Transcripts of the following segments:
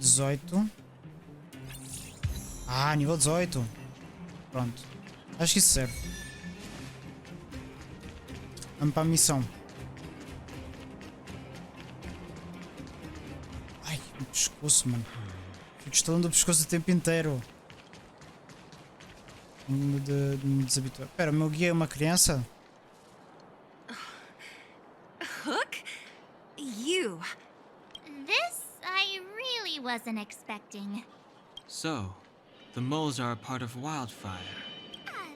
18. Ah, nível 18. Pronto. Acho que isso serve. Vamos para a missão. Ai, o pescoço, mano. Fico estalando o pescoço o tempo inteiro. De me desabituar. Espera, o meu guia é uma criança? Hook? You. This I really wasn't expecting. So, the moles are a part of Wildfire.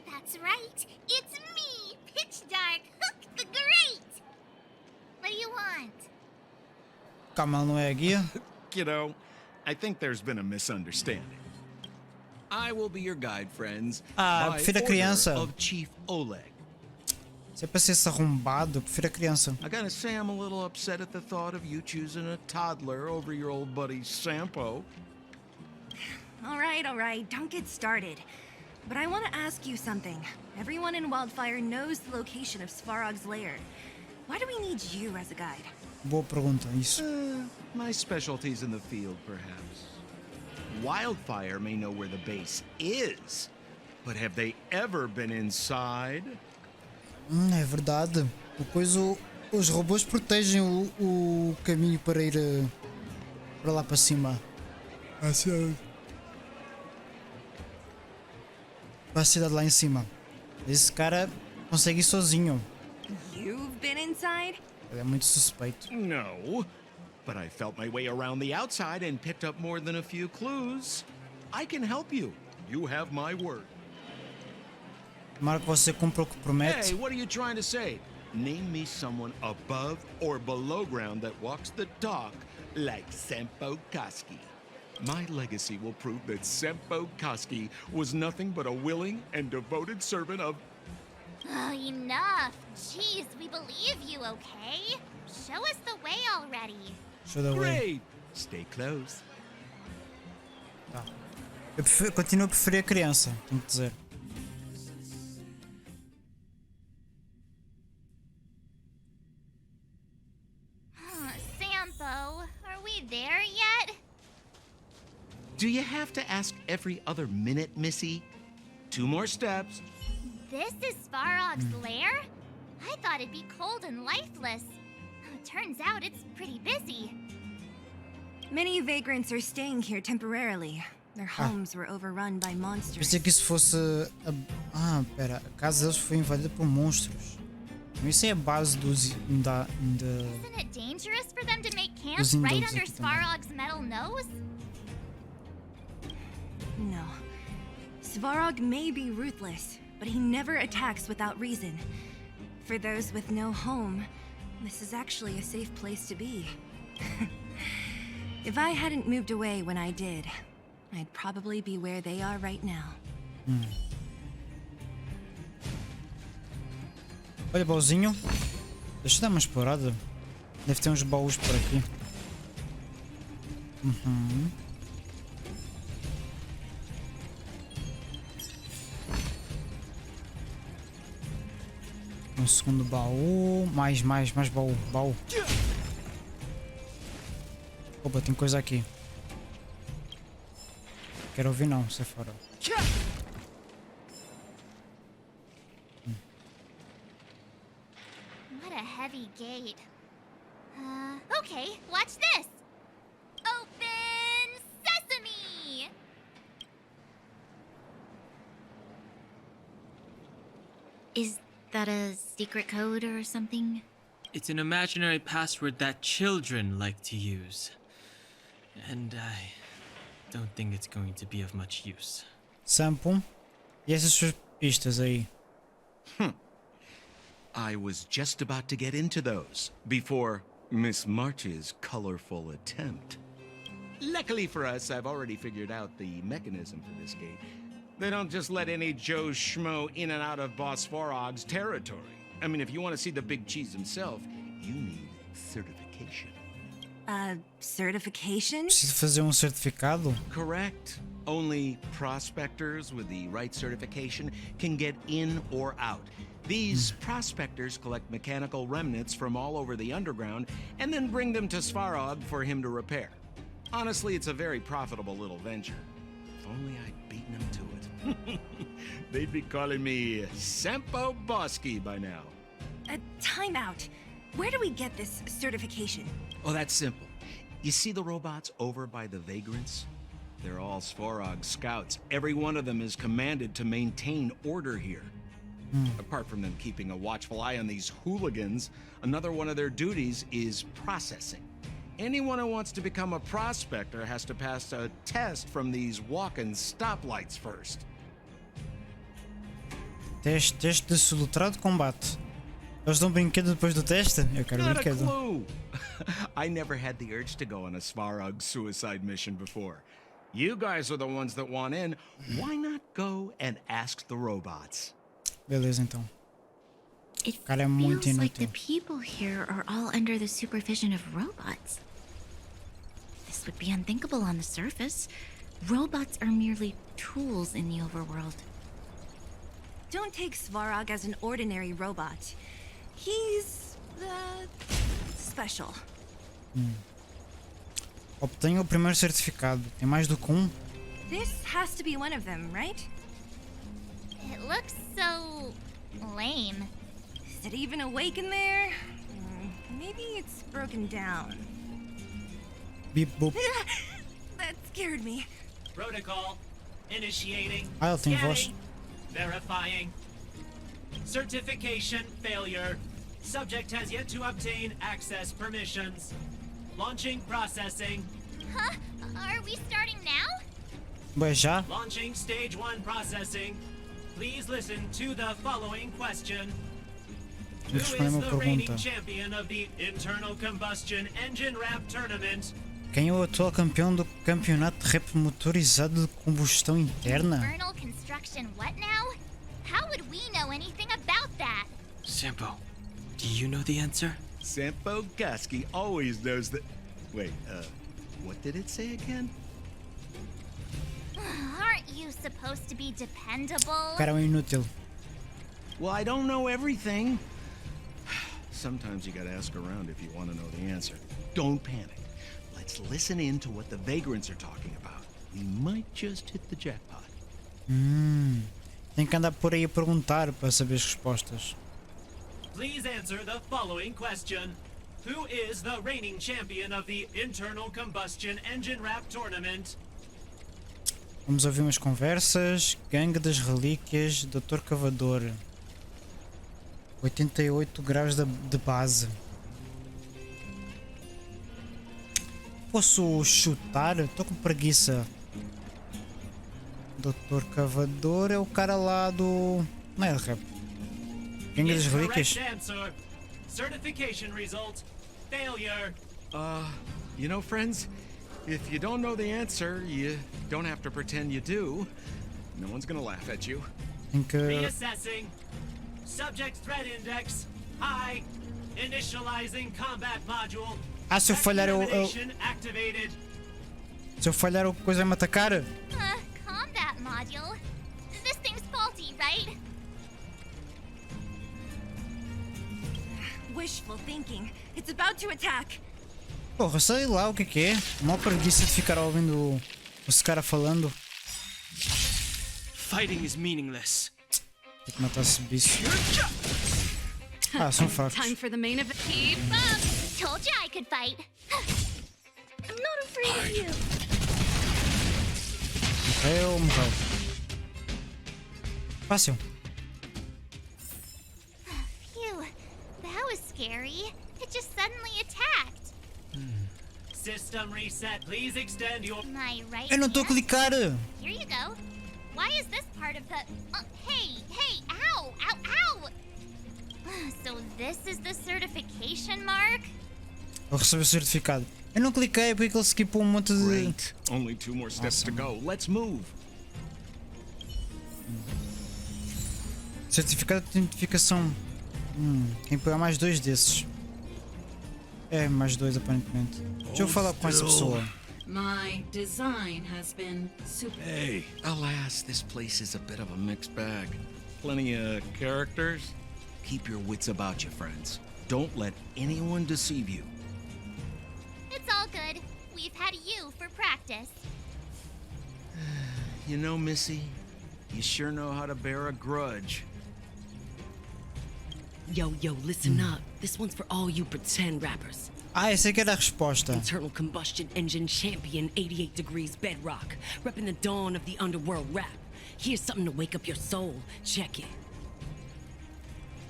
That's right. It's me, Pitch Dark Hook the Great. What do you want? Calma, ela não é a guia? Kiddo, I think there's been a misunderstanding. I will be your guide, friends. Ah, by prefiro a criança. order of Chief Oleg. Se é para ser esse arrombado, eu prefiro a criança. I gotta say I'm a little upset at the thought of you choosing a toddler over your old buddy Sampo. All right. Don't get started. But I want to ask you something. Everyone in Wildfire knows the location of Svarog's lair. Why do we need you as a guide? Boa pergunta, isso. My specialty's in the field, perhaps. Wildfire may know where the base is, but have they ever been inside? É verdade. Os robôs protegem o caminho para ir para lá para cima. Para a cidade lá em cima. Esse cara consegue ir sozinho. You've been inside? Ele é muito suspeito. No, but I felt my way around the outside and picked up more than a few clues. I can help you. You have my word. Tomara que você cumpra o que promete. Hey, what are you trying to say? Name me someone above or below ground that walks the talk like Sempo Koski. My legacy will prove that Sempo Koski was nothing but a willing and devoted servant of... Oh, enough. Jeez, we believe you, okay? Show us the way already. Show the way. Great! Stay close. Tá. Continuo a preferir a criança, tenho que dizer. Sampo, are we there yet? Do you have to ask every other minute, Missy? 2 more steps. This is Svarog's lair? I thought it'd be cold and lifeless. Turns out it's pretty busy. Many vagrants are staying here temporarily. Their homes were overrun by monsters. Pensei que isso fosse pera, a casa deles foi invadida por monstros. Isso é a base dos Isn't it dangerous for them to make camp Dos right indultos under aqui também. Svarog's metal nose? No. Svarog may be ruthless, but he never attacks without reason. For those with no home, this is actually a safe place to be. If I hadn't moved away when I did, I'd probably be where they are right now. Olha, baúzinho. Deixa eu dar uma explorada. Deve ter uns baús por aqui. Um segundo baú. Mais baú. Opa, tem coisa aqui. Quero ouvir não, sai fora. What a heavy gate. Okay, watch this. Open sesame! Is that a secret code or something? It's an imaginary password that children like to use. And I don't think it's going to be of much use. Sampo. E essas suas pistas aí? I was just about to get into those before Miss March's colorful attempt. Luckily for us, I've already figured out the mechanism for this gate. They don't just let any Joe Schmo in and out of Boss Farog's territory. I mean, if you want to see the big cheese himself, you need certification. Certification? Preciso fazer um certificado? Correct. Only prospectors with the right certification can get in or out. These prospectors collect mechanical remnants from all over the underground and then bring them to Svarog for him to repair. Honestly, it's a very profitable little venture. If only I'd beaten them to it. They'd be calling me Sempo Bosky by now. Time out. Where do we get this certification? Oh, that's simple. You see the robots over by the vagrants? They're all Svarog scouts. Every one of them is commanded to maintain order here. Apart from them keeping a watchful eye on these hooligans, another one of their duties is processing. Anyone who wants to become a prospector has to pass a test from these walk-in stoplights first. Teste de solutrado de combate. Eles dão brinquedo depois do teste? Eu quero Not a brinquedo. clue. I never had the urge to go on a Svarog suicide mission before. You guys are the ones that want in. Why not go and ask the robots? Beleza, então. It Cara, é muito feels like inútil. the people here are all under the supervision of robots. This would be unthinkable on the surface. Robots are merely tools in the overworld. Don't take Svarog as an ordinary robot. He's special. Obtenha o primeiro certificado. Tem mais do que um? This has to be one of them, right? It looks so lame. Is it even awake in there? Maybe it's broken down. Bip, boop. That scared me. Protocol. Initiating. Ah, ela tem voz. Scanning. Verifying. Certification failure. Subject has yet to obtain access permissions. Launching processing. Huh? Are we starting now? Ué, já? Launching stage 1 processing. Please listen to the following question. Who is Responder uma the reigning pergunta. champion of the internal combustion engine wrap tournament? Quem é o atual campeão do campeonato de rap motorizado de combustão interna? Infernal construction what now? How would we know anything about that? Sampo, do you know the answer? Sempo Bosky always knows that. Wait, what did it say again? Aren't you supposed to be dependable? Cara, é um inútil. Well, I don't know everything. Sometimes you gotta ask around if you want to know the answer. Don't panic. Let's listen in to what the vagrants are talking about. We might just hit the jackpot. Tem que andar por aí a perguntar para saber as respostas. Please answer the following question. Who is the reigning champion of the internal combustion engine wrap tournament? Vamos ouvir umas conversas. Gangue das relíquias, Dr. Cavador. 88 graus de base. Posso chutar? Estou com preguiça. Dr. Cavador é o cara lá do... Não é de rap. Gangue das relíquias. Incorrect answer. Certification result. Failure. You know, friends, if you don't know the answer, you don't have to pretend you do. No one's gonna laugh at you. Tem que... Reassessing. Subject threat index. High. Initializing combat module. Ah, se eu falhar Examination activated. Se eu falhar, a coisa vai me atacar? Combat module? This thing's faulty, right? Wishful thinking. It's about to attack. Porra, sei lá o que é. Mó preguiça de ficar ouvindo os caras falando. Fighting is meaningless. Tem que matar esse bicho. Ah, são fracos. Time for the main event. Keep up! Told you I could fight. I'm not afraid of you. Morreu. Fácil. Phew, that was scary. It just suddenly attacked. System reset. Please extend your. My right Eu não estou a hand? clicar. Here you go. Why is this part of the... hey, ow, ow, ow! So this is the certification mark? Vou receber o certificado. Eu não cliquei porque ele skipou um monte de... Great. Only 2 more steps to go. Let's move. Certificado de identificação. Quem pegar mais 2 desses. É, mais 2 aparentemente. Deixa eu falar com essa pessoa. My design has been super. Hey. Alas, this place is a bit of a mixed bag. Plenty of characters. Keep your wits about you, friends. Don't let anyone deceive you. It's all good. we've had you for practice. You know, Missy, you sure know how to bear a grudge. Yo, listen up. This one's for all you pretend rappers. Ah, essa aqui era a resposta. Internal combustion engine champion, 88 degrees bedrock. Repping the dawn of the underworld rap. Here's something to wake up your soul. Check it.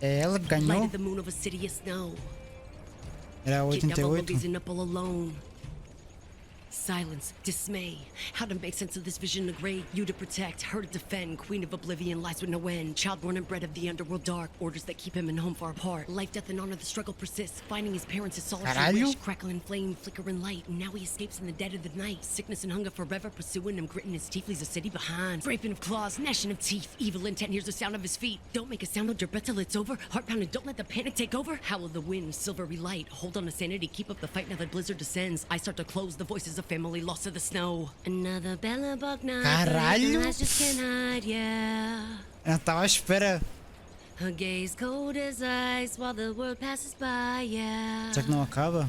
É ela que ganhou. Lighted the moon of a city of snow. Era a Get never 88. reason up all alone. Silence, dismay. How to make sense of this vision of grade? You to protect, her to defend. Queen of oblivion lies with no end. Child born and bred of the underworld dark. Orders that keep him and home far apart. Life, death, and honor, the struggle persists. Finding his parents is solitary Caralho. wish. Crackling flame, flickering light. And now he escapes in the dead of the night. Sickness and hunger forever pursuing him. Gritting his teeth, leaves a city behind. Scraping of claws, gnashing of teeth. Evil intent hears the sound of his feet. Don't make a sound, hold your breath till it's over. Heart pounding, don't let the panic take over. Howl of the wind, silvery light. Hold on to sanity, keep up the fight now that blizzard descends. I start to close the voices of family lost to the snow. Another bellabug night. Caralho. The lights just can't hide, yeah. Eu não estava à espera. Her gaze cold as ice while the world passes by, yeah. Será que não acaba?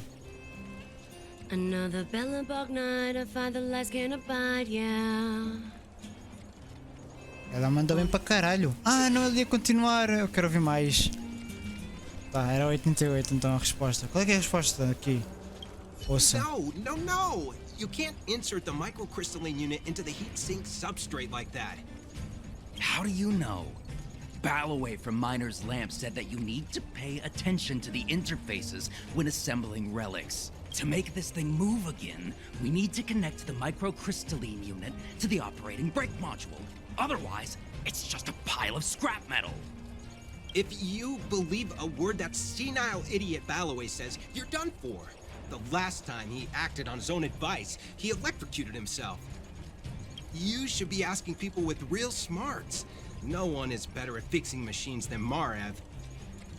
Another bellabug night, I find the lights can't abide, yeah. Ela manda bem para caralho. Ah, não, ele ia continuar. Eu quero ouvir mais. Tá, era 88 então a resposta. Qual é que é a resposta aqui? Ouça. No. You can't insert the microcrystalline unit into the heat sink substrate like that. How do you know? Balloway from Miner's Lamp said that you need to pay attention to the interfaces when assembling relics. To make this thing move again, we need to connect the microcrystalline unit to the operating brake module. Otherwise, it's just a pile of scrap metal. If you believe a word that senile idiot Balloway says, you're done for. The last time he acted on his own advice, he electrocuted himself. You should be asking people with real smarts. No one is better at fixing machines than Marev.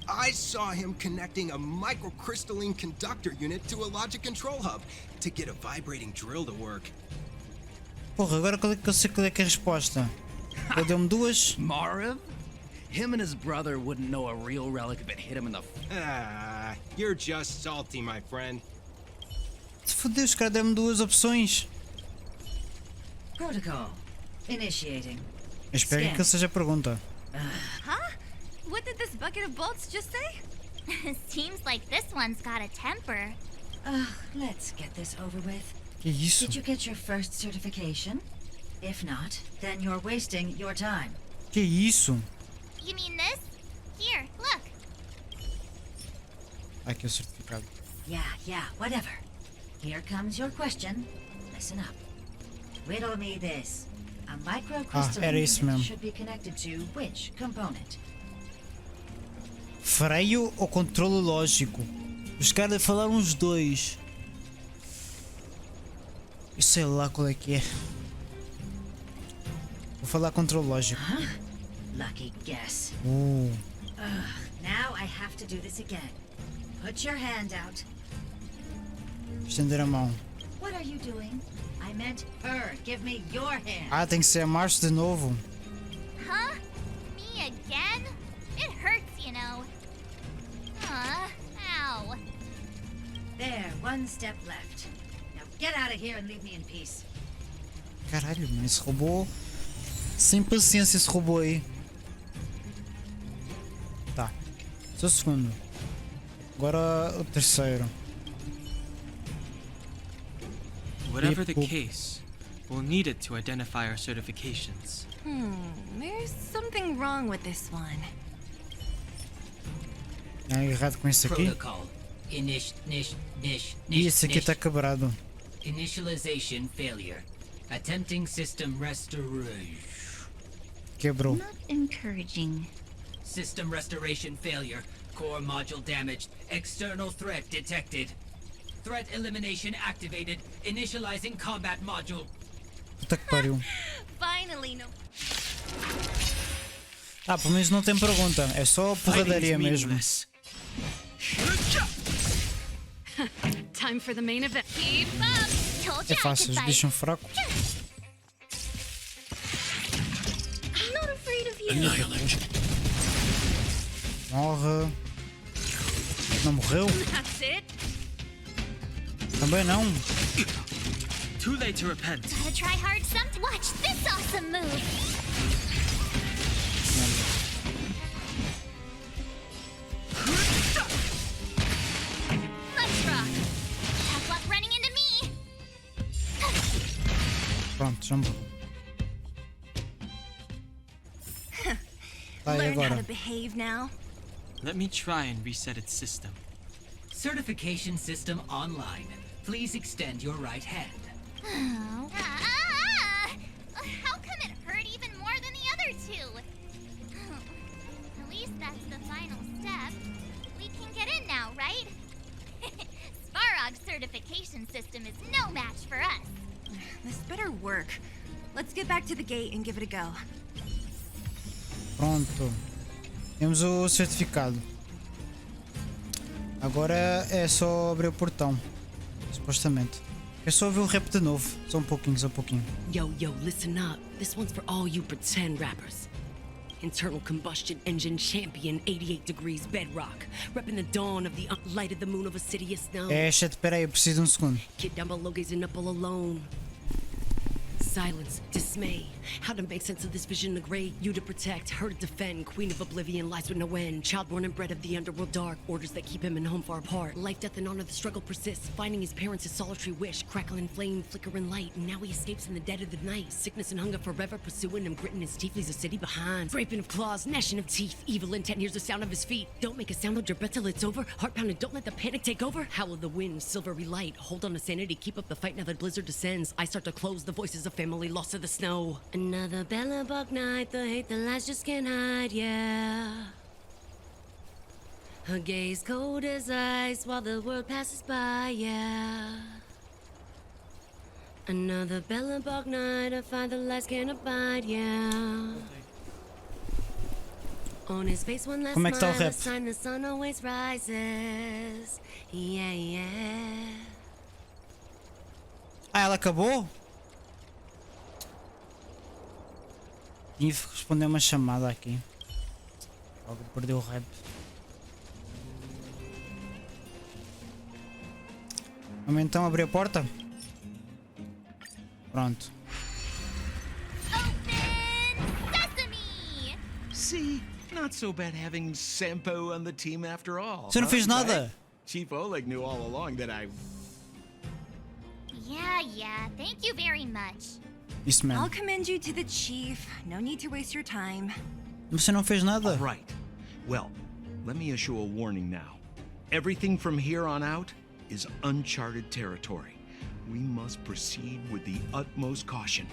I saw him connecting a microcrystalline conductor unit to a logic control hub to get a vibrating drill to work. Porra, agora qual é que eu sei qual é que é a resposta? Ele deu-me duas. Marev? Him and his brother wouldn't know a real relic if it hit him in the... You're just salty, my friend. Se fodeu, os caras deram-me duas opções. Protocol. Initiating. Eu espero que aquilo seja a pergunta. Huh? What did this bucket of bolts just say? Seems like this one's got a temper. Let's get this over with. Que isso? Did you get your first certification? If not, then you're wasting your time. Que isso? You mean this? Here, look. Aqui é o certificado. Yeah, whatever. Here comes your question. Listen up. Riddle me this. A era microcrystalline isso unit mesmo. should be connected to which component? Freio ou controle lógico? Os caras falaram os dois. Eu sei lá qual é que é. Vou falar controle lógico. Lucky guess. Uh, Now I have to do this again. Put your hand out. Estender a mão. What are you doing? I meant her. Give me your hand. Ah, tem que ser a marcha de novo. Huh? Me again? It hurts, you know. Ow. There, one step left. Now get out of here and leave me in peace. Caralho, mano, esse robô. Sem paciência esse robô aí. Tá. Só o segundo. Agora o terceiro. Whatever the case, we'll need it to identify our certifications. There's something wrong with this one. É errado com isso aqui. Protocol. E esse aqui tá quebrado. Initialization failure. Attempting system restoration. Quebrou. Not encouraging. System restoration failure. Core module damaged. External threat detected. Threat elimination activated. Initializing combat module. Puta que pariu. Finally, no. Ah, pelo menos não tem pergunta. É só porradaria mesmo. Time for the main event. Keep up. Told É you I fácil, could os fight. bichos são fracos. I'm not afraid of you. Morre. Não morreu? That's it. Também não. too late to repent. Gotta try hard some. Watch this awesome move. Let's rock. Tough luck running into me. Pronto, já morreu. Tá, e Learn how agora? to behave now. Let me try and reset its system. Certification system online. Please extend your right hand. How come it hurt even more than the other two? At least that's the final step. We can get in now, right? Svarog's certification system is no match for us. This better work. Let's get back to the gate and give it a go. Pronto. Temos o certificado. Agora é só abrir o portão. Supostamente. É só ouvir o rap de novo. Só um pouquinho, só um pouquinho. Yo, listen up. This one's for all you pretend rappers. Internal combustion engine champion, 88 degrees bedrock. Repping the dawn of the light of the moon of a city of snow. É, chat, peraí, eu preciso de um segundo. Kid down below gazing up all alone. Silence, dismay. How to make sense of this vision of gray? You to protect, her to defend. Queen of oblivion lies with no end. Child born and bred of the underworld dark. Orders that keep him and home far apart. Life, death, and honor, the struggle persists. Finding his parents, his solitary wish. Crackling flame, flickering light. And now he escapes in the dead of the night. Sickness and hunger forever pursuing him. Gritting his teeth, leaves a city behind. Scraping of claws, gnashing of teeth. Evil intent hears the sound of his feet. Don't make a sound, hold your breath till it's over. Heart pounding, don't let the panic take over. Howl of the wind, silvery light. Hold on to sanity, keep up the fight now that blizzard descends. I start to close the voices of family lost to the snow. Another bellabug night, the hate, the lies just can't hide, yeah. Her gaze cold as ice while the world passes by, yeah. Another bellabug night, I find the lies can't abide, yeah. On his face one last Como é que está o smile, rap? the sign the sun always rises, yeah. Ah, ela acabou? Tive que responder uma chamada aqui. Logo perdeu o rap. Vamos então abrir a porta? Pronto. Open sesame! See, not so bad having Sampo on the team after all. Você não fez nada? Right? Chief Oleg knew all along that I... Yeah, thank you very much. Isso I'll mesmo. commend you to the chief. No need to waste your time. Você não fez nada? Right. Well, let me issue a warning now. Everything from here on out is uncharted territory. We must proceed with the utmost caution.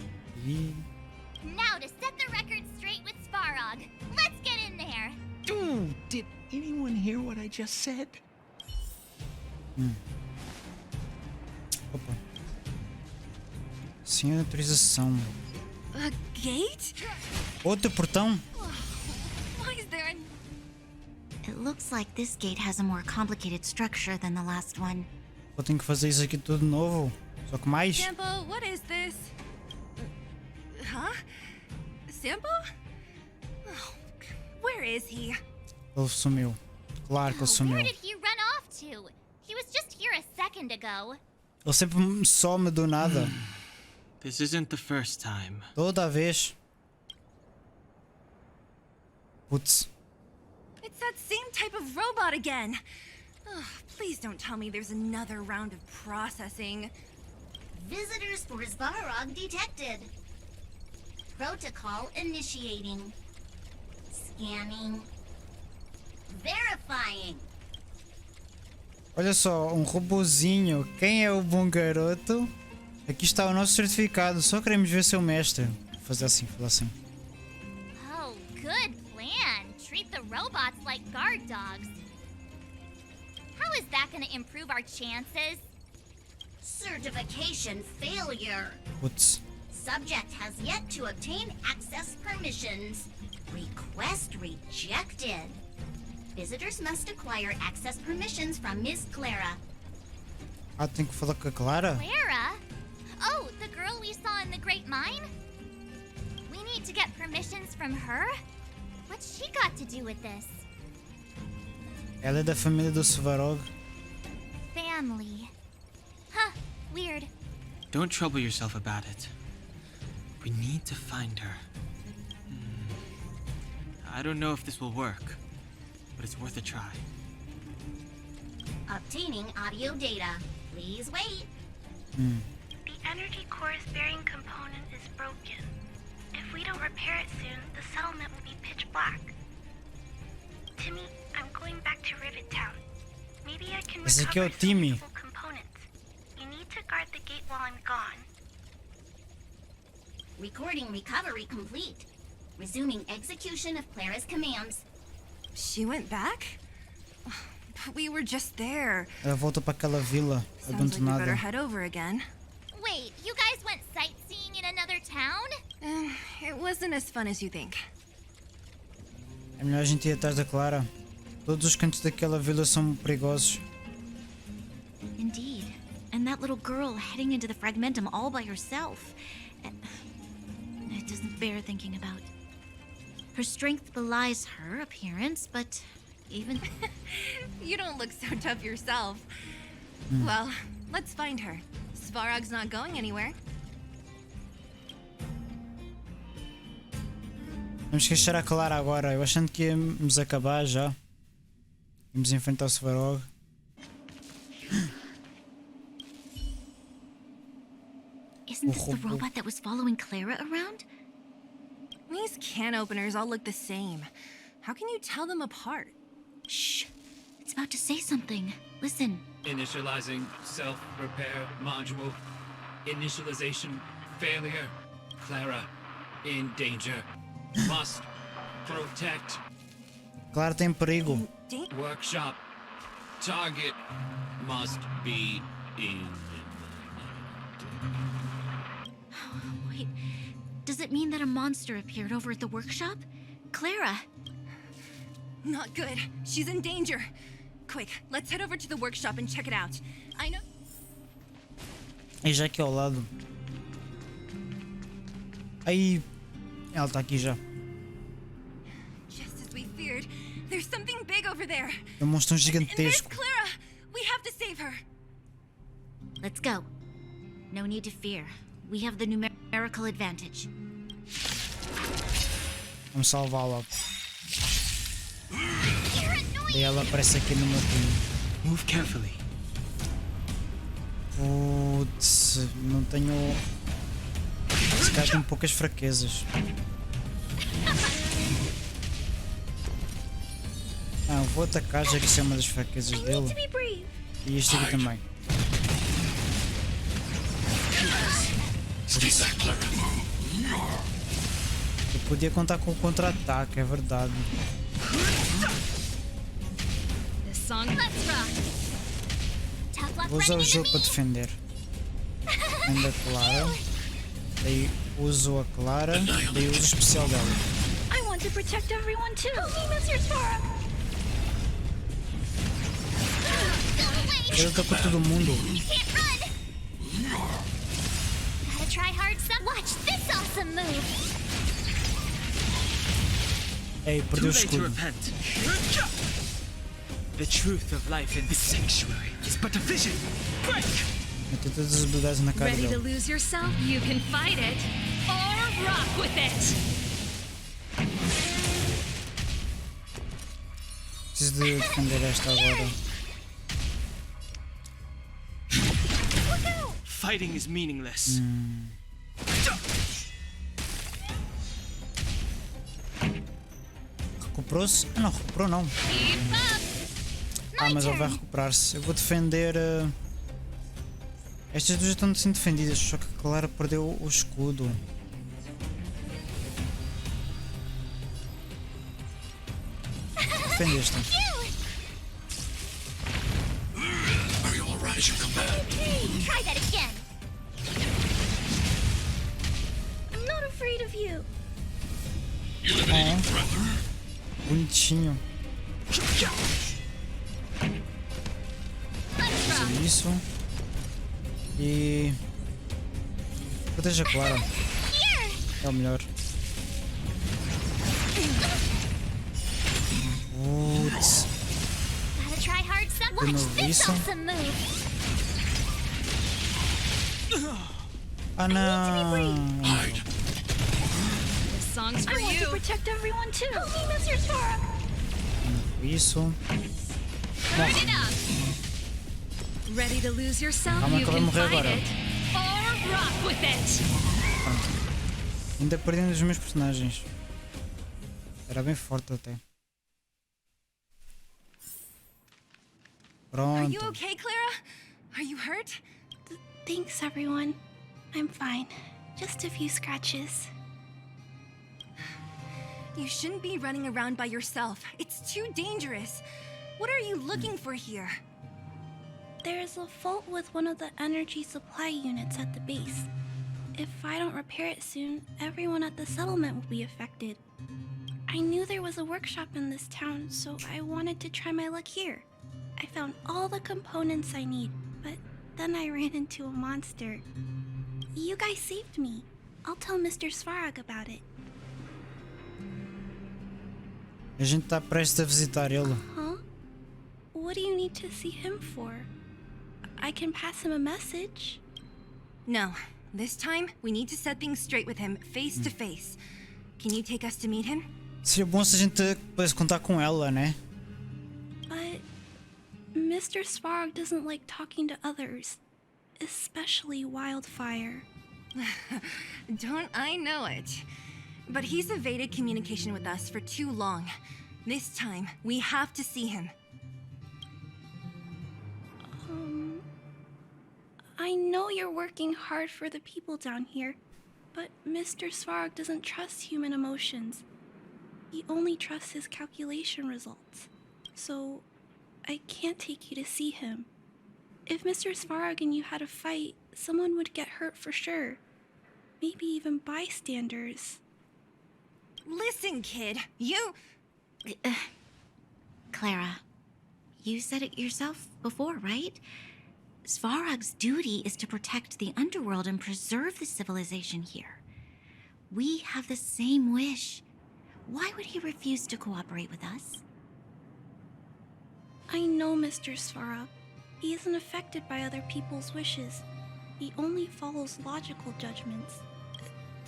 Now to set the record straight with Svarog. Let's get in there. Dude, did anyone hear what I just said? Opa. Sem autorização. A gate? Outro portão? Why is there an... It looks like this gate has a more complicated structure than the last one. Eu tenho que fazer isso aqui tudo de novo. Só que mais? Sampo, what is this? Huh? Sampo? Oh, where is he? Ele sumiu. Claro que ele sumiu. Where did he run off to? He was just here a second ago. Ele sempre some do nada. This isn't the first time. Toda vez. Putz. It's that same type of robot again. Ugh, please don't tell me there's another round of processing. Visitors for Svarog detected. Protocol initiating. Scanning. Verifying. Olha só, um robozinho. Quem é o bom garoto? Aqui está o nosso certificado. Só queremos ver seu mestre. Vou fazer assim, falar assim. Oh, good plan. Treat the robots like guard dogs. How is that gonna improve our chances? Certification failure. Putz. Subject has yet to obtain access permissions. Request rejected. Visitors must acquire access permissions from Miss Clara. Ah, tenho que falar com a Clara? Clara? Oh, the girl we saw in the Great Mine? We need to get permissions from her? What's she got to do with this? Ela é da família do Svarog. Family. Huh, weird. Don't trouble yourself about it. We need to find her. I don't know if this will work, but it's worth a try. Obtaining audio data. Please wait. The energy core's bearing component is broken. If we don't repair it soon, the settlement will be pitch black. Timmy, I'm going back to Rivet Town. Maybe I can Esse aqui é o recover some Timmy. useful components. You need to guard the gate while I'm gone. Recording recovery complete. Resuming execution of Clara's commands. She went back? But we were just there. Ela voltou para aquela vila Sounds like we better abandonada. head over again. Wait, you guys went sightseeing in another town? It wasn't as fun as you think. É melhor a gente ir atrás da Clara. Todos os cantos daquela vila são perigosos. Indeed. And that little girl heading into the fragmentum all by herself. It doesn't bear thinking about. Her strength belies her appearance, but even... You don't look so tough yourself. Well, let's find her. Svarog's not going anywhere. Temos que achar a Clara agora. Eu achando que íamos acabar já. Vamos enfrentar o Svarog. Isn't this the robot that was following Clara around? These can openers all look the same. How can you tell them apart? Shh. It's about to say something. Listen. Initializing self-repair module. Initialization failure. Clara in danger. Must protect. Clara tem perigo. Workshop. Target must be in. Wait. Does it mean that a monster appeared over at the workshop? Clara. Not good. She's in danger. Quick, let's head over to the workshop and check it out. I know. É já aqui ao lado. Aí. Ela está aqui já. Just as we feared, there's something big over there. É um monstro And there's gigantesco. Clara. We have to save her. Let's go. No need to fear. We have the numerical advantage. Vamos salvá-la. E ela aparece aqui no meu time. Move carefully. Putz, não tenho. Esse cara tem poucas fraquezas. Ah, eu vou atacar já que isso é uma das fraquezas dele. E este aqui também. Eu podia contar com o contra-ataque, é verdade. Vou usar o jogo para defender. Ainda a Clara. Daí uso a Clara. Daí uso o especial dela. I want to protect everyone too. Help me, Mr. Svarog. Ele atacou todo mundo. Gotta try hard some. Watch this awesome move. Ei, Too perdeu o late to escudo. repent. The truth of life in this sanctuary is but a vision. Break! Meteu todas as habilidades na cara Ready to dele. lose yourself? You can fight it. Or rock with it. Preciso de defender esta agora. Fighting is meaningless. Recuperou-se? Ah, não, recuperou não. Ah, mas ele vai recuperar-se. Eu vou defender. Estas duas estão sendo defendidas, só que a Clara perdeu o escudo. Defende esta. Try that again. I'm not afraid of you. Oh, bonitinho. Fazer isso. E. Proteja a Clara. É o melhor. Putz. Gotta try hard some. De Watch novo this isso. awesome move. Ah, não! This song's for I want to you. protect everyone too. Help me, Mr. Sora. Isso. Turn it up. Ready to lose yourself? Calma You que eu vou can morrer fight agora. it or rock with it. Ainda perdi um dos meus personagens. Era bem forte até. Are you Pronto. okay, Clara? Are you hurt? Thanks, everyone. I'm fine. Just a few scratches. You shouldn't be running around by yourself. It's too dangerous. What are you looking for here? There is a fault with one of the energy supply units at the base. If I don't repair it soon, everyone at the settlement will be affected. I knew there was a workshop in this town, so I wanted to try my luck here. I found all the components I need, but then I ran into a monster. You guys saved me. I'll tell Mr. Svarog about it. A gente está prestes a visitar ele. Huh? What do you need to see him for? I can pass him a message. No. This time, we need to set things straight with him, face to face. Can you take us to meet him? Seria bom se a gente pudesse contar com ela, né? But Mr. Svarog doesn't like talking to others, especially Wildfire. Don't I know it? But he's evaded communication with us for too long. This time, we have to see him. I know you're working hard for the people down here, but Mr. Svarog doesn't trust human emotions. He only trusts his calculation results. So, I can't take you to see him. If Mr. Svarog and you had a fight, someone would get hurt for sure. Maybe even bystanders. Listen, kid, you... Clara, you said it yourself before, right? Svarog's duty is to protect the underworld and preserve the civilization here. We have the same wish. Why would he refuse to cooperate with us? I know Mr. Svarog. He isn't affected by other people's wishes. He only follows logical judgments.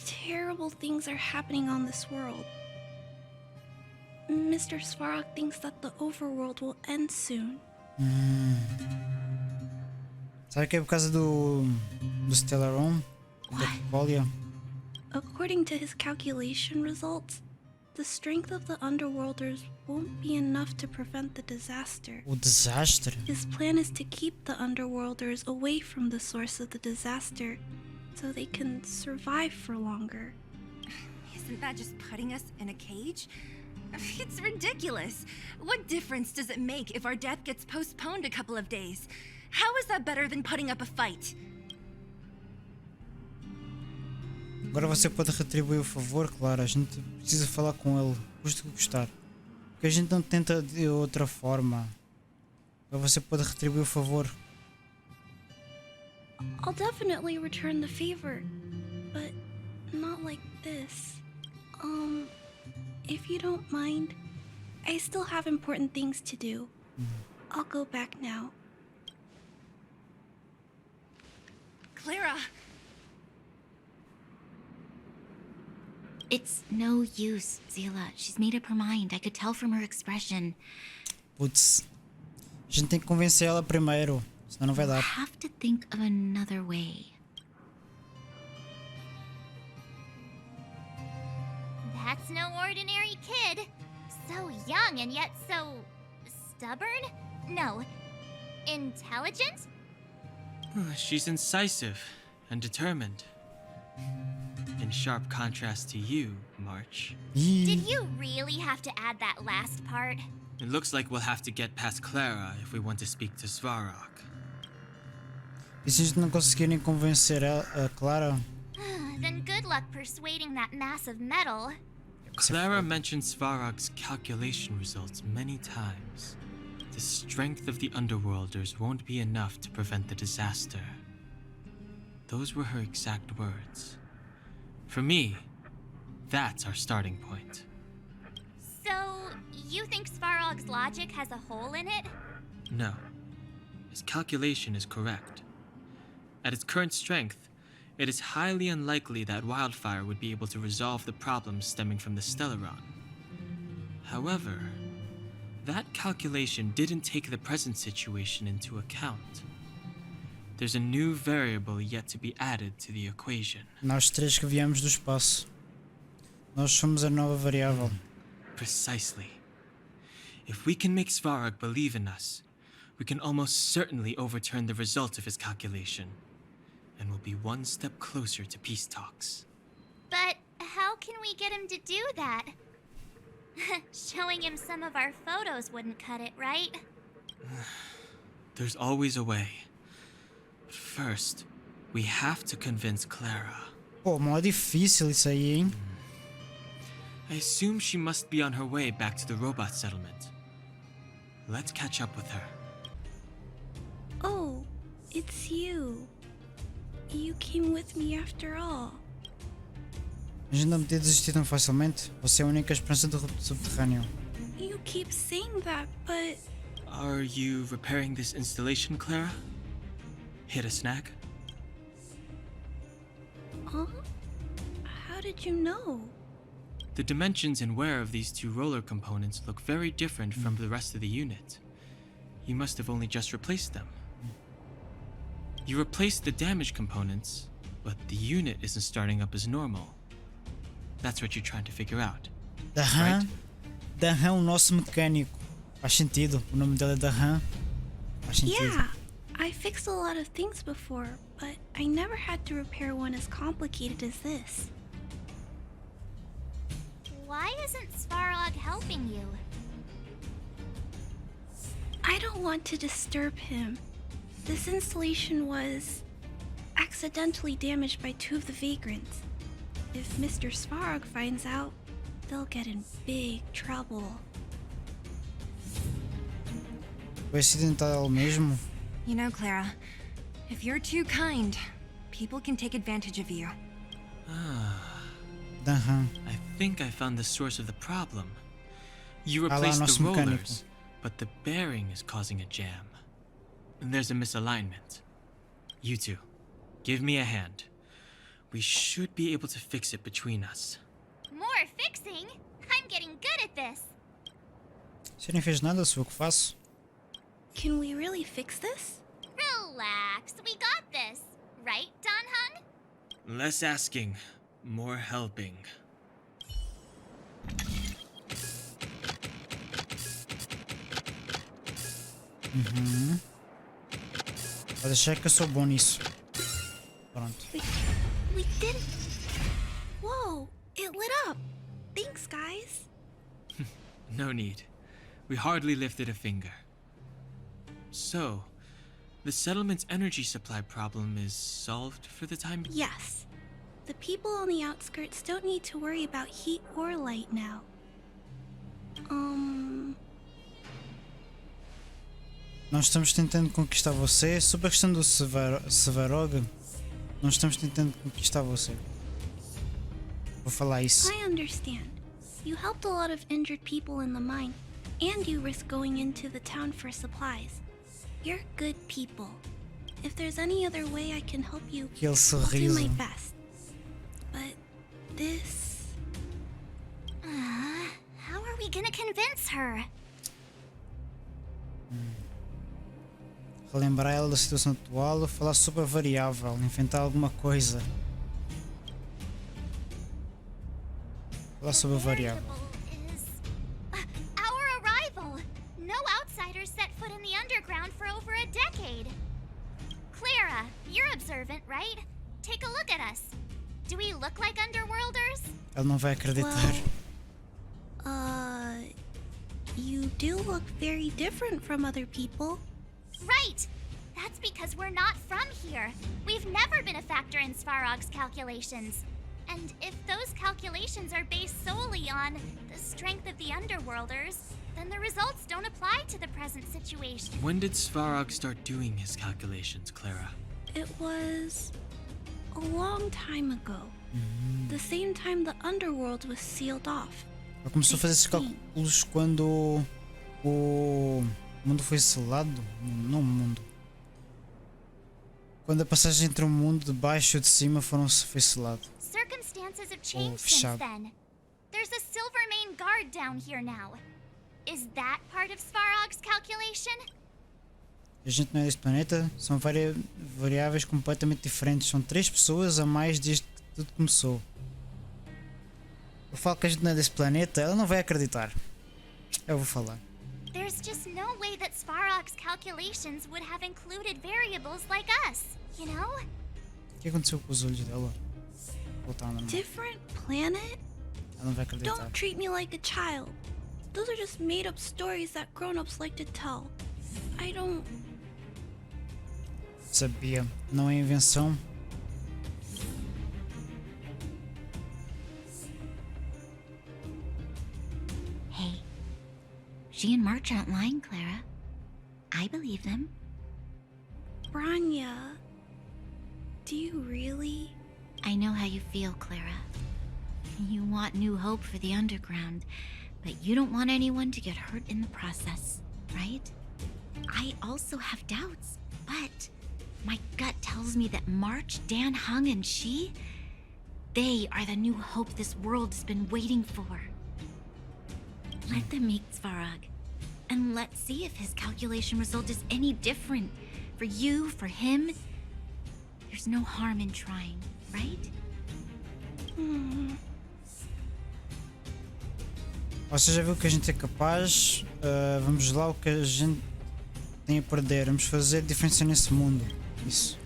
Terrible things are happening on this world. Mr. Svarog thinks that the overworld will end soon. Sabe que é por causa do Stellaron? Da Polia? According to his calculation results, the strength of the Underworlders won't be enough to prevent the disaster. O desastre? His plan is to keep the Underworlders away from the source of the disaster, so they can survive for longer. Isn't that just putting us in a cage? It's ridiculous. What difference does it make if our death gets postponed a couple of days? How is that better than putting up a fight? Agora você pode retribuir o favor, claro. A gente precisa falar com ele, custe o que custar. Porque a gente não tenta de outra forma. Agora você pode retribuir o favor. I'll definitely return the favor, but not like this. If you don't mind, I still have important things to do. I'll go back now. Clara! It's no use, Zila. She's made up her mind. I could tell from her expression. Putz. A gente tem que convencer ela primeiro, senão não vai dar. Have to think of another way. That's no ordinary kid. So young and yet so stubborn? No, intelligent? She's incisive and determined. In sharp contrast to you, March. Did you really have to add that last part? It looks like we'll have to get past Clara if we want to speak to Svarog. E se a gente não conseguirem convencer a Clara? Then good luck persuading that mass of metal. Clara mentioned Svarog's calculation results many times. The strength of the Underworlders won't be enough to prevent the disaster. Those were her exact words. For me, that's our starting point. So, you think Svarog's logic has a hole in it? No. His calculation is correct. At its current strength, it is highly unlikely that Wildfire would be able to resolve the problems stemming from the Stellaron. However, that calculation didn't take the present situation into account. There's a new variable yet to be added to the equation. Nós três que viemos do espaço. Nós somos a nova variável. Precisely. If we can make Svarog believe in us, we can almost certainly overturn the result of his calculation, and we'll be one step closer to peace talks. But how can we get him to do that? Showing him some of our photos wouldn't cut it, right? There's always a way. But first, we have to convince Clara. Pô, mó difícil isso aí, hein? I assume she must be on her way back to the robot settlement. Let's catch up with her. Oh, it's you. You came with me after all. A gente não podia desistir tão facilmente. Você é a única esperança do subterrâneo. You keep saying that, but... Are you repairing this installation, Clara? Hit a snag? Huh? How did you know? The dimensions and wear of these two roller components look very different from the rest of the unit. You must have only just replaced them. You replaced the damaged components, but the unit isn't starting up as normal. That's what you're trying to figure out, right? Dan é o nosso mecânico. Faz sentido. O nome dele é Dan. Faz sentido. Yeah, I fixed a lot of things before, but I never had to repair one as complicated as this. Why isn't Svarog helping you? I don't want to disturb him. This installation was accidentally damaged by two of the vagrants. If Mr. Svarog finds out, they'll get in big trouble. Foi acidental mesmo? You know, Clara, if you're too kind, people can take advantage of you. Dan. I think I found the source of the problem. You lá, replaced nosso the rollers, mecânico. but the bearing is causing a jam. And there's a misalignment. You two, give me a hand. We should be able to fix it between us. More fixing? I'm getting good at this. Você nem fez nada, sou eu que faço. Can we really fix this? Relax, we got this. Right, Don Hung? Less asking, more helping. Pode deixar que eu sou bom nisso. Pronto. We did... Whoa, it lit up. Thanks, guys. No need. We hardly lifted a finger. So, the settlement's energy supply problem is solved for the time being? Yes. The people on the outskirts don't need to worry about heat or light now. Nós estamos tentando conquistar você. Sobre a questão do Svarog, nós estamos tentando conquistar você. Vou falar isso. I understand. You helped a lot of injured people in the mine, and you risked going into the town for supplies. You're good people. If there's any other way I can help you, Aquele I'll do my sorriso. best. But this... How are we gonna convince her? Relembrar ela da situação atual, falar sobre a variável, inventar alguma coisa. Falar sobre a variável. Is our arrival. No outsiders set foot in the underground for over a decade. Clara, you're observant, right? Take a look at us. Do we look like underworlders? Ela não vai acreditar. You do look very different from other people. Right! That's because we're not from here. We've never been a factor in Svarog's calculations. And if those calculations are based solely on the strength of the Underworlders, then the results don't apply to the present situation. When did Svarog start doing his calculations, Clara? It was a long time ago. The same time the Underworld was sealed off. Ela começou a fazer esses cálculos quando o mundo foi selado. Não o mundo. Quando a passagem entre o mundo de baixo e o de cima foi selado. Circumstances have changed since fechado. then. There's a Silvermane guard down here now. Is that part of Svarog's calculation? A gente não é deste planeta, são variáveis completamente diferentes. São 3 pessoas a mais desde que tudo começou. Eu falo que a gente não é deste planeta, ela não vai acreditar. Eu vou falar. There's just no way that Svarog's calculations would have included variables like us, you know? O que aconteceu com os olhos dela? Voltaram normal. Different planet? Ela não vai acreditar. Don't treat me like a child. Those are just made up stories that grown-ups like to tell. I don't... Sabia, não é invenção. Hey, she and March aren't lying, Clara. I believe them. Branya, do you really? I know how you feel, Clara. You want new hope for the underground, but you don't want anyone to get hurt in the process, right? I also have doubts, but my gut tells me that March, Dan Hung, and she, they are the new hope this world has been waiting for. Let them meet Svarog, and let's see if his calculation result is any different. For you, for him, there's no harm in trying, right? Você já viu que a gente é capaz? Vamos lá, o que a gente tem a perder. Vamos fazer diferença nesse mundo. Isso.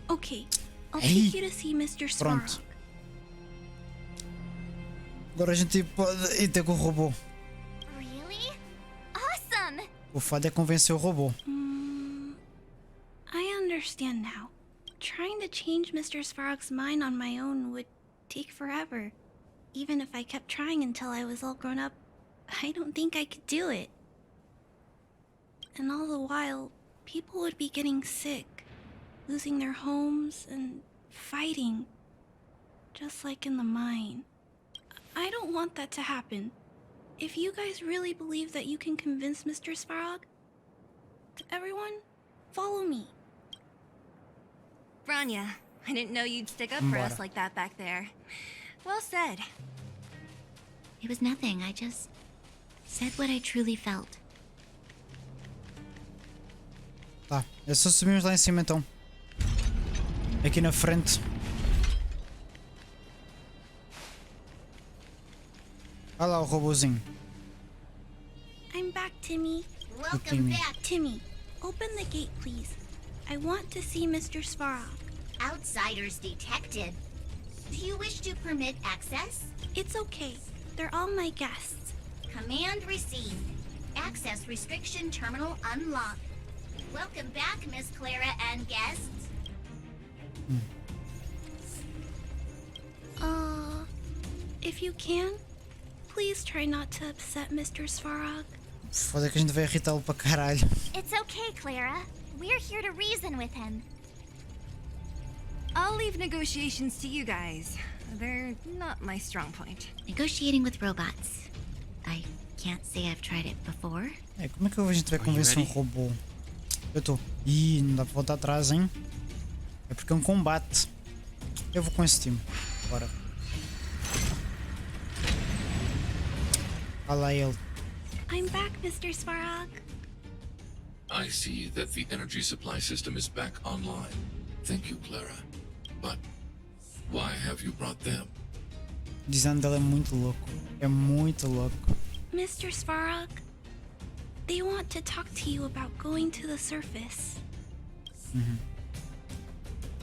Okay, I'll Hey. take you to see Mr. Svarog. Pronto. Agora a gente pode ir ter com o robô. Really? Awesome! O fado é convencer o robô. I understand now. Trying to change Mr. Svarog's mind on my own would take forever. Even if I kept trying until I was all grown up, I don't think I could do it. And all the while, people would be getting sick, losing their homes, and fighting. Just like in the mine. I don't want that to happen. If you guys really believe that you can convince Mr. Svarog, everyone, follow me. Branya, I didn't know you'd stick up for us Bora. like that back there. Well said. It was nothing, I just said what I truly felt. Tá, é só subirmos lá em cima então. Aqui na frente. Olha lá o robôzinho. I'm back, Timmy. Timmy. back. Timmy, open the gate, please. I want to see Mr. Svarog. Outsiders detected. Do you wish to permit access? It's okay. They're all my guests. Command received. Access restriction terminal unlocked. Welcome back, Miss Clara and guests. If you can, please try not to upset Mr. Svarog. Foda que a gente vai irritá-lo para caralho. It's okay, Clara. We're here to reason with him. I'll leave negotiations to you guys. They're not my strong point. Negotiating with robots. I can't say I've tried it before. É, como é que a gente vai convencer um robô? Eu tô. Ih, não dá para voltar atrás, hein? É porque é um combate. Eu vou com esse time. Bora. Olha lá ele. I'm back, Mr. Svarog. I see that the energy supply system is back online. Thank you, Clara. But why have you brought them? O design dela é muito louco. É muito louco. Mr. Svarog, they want to talk to you about going to the surface.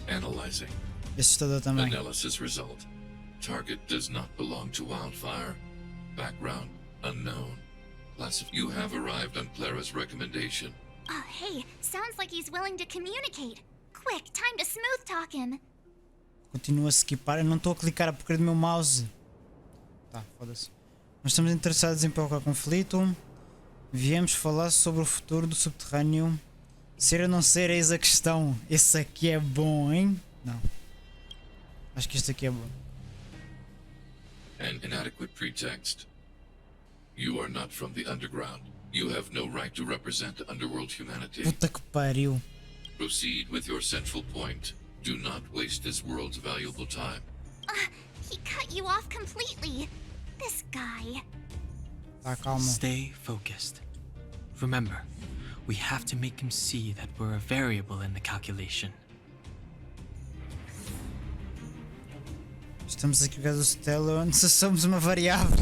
Analyzing. Assustador também. Analysis result. Target does not belong to Wildfire. Background unknown. You have arrived on Clara's recommendation. Oh, hey, sounds like he's willing to communicate. Quick, time to smooth talk him. Continua a skipar. Eu não estou a clicar a porcaria do meu mouse. Tá, foda-se. Nós estamos interessados em provocar conflito. Viemos falar sobre o futuro do subterrâneo. Ser ou não ser, eis a questão. Esse aqui é bom, hein? Não. Acho que este aqui é bom. An inadequate pretext. You are not from the underground. You have no right to represent underworld humanity. Puta que pariu. Proceed with your central point. Do not waste this world's valuable time. He cut you off completely. This guy. Tá, calma. Stay focused. Remember, we have to make him see that we're a variable in the calculation. Estamos aqui por causa do Stellaron. Se somos uma variável.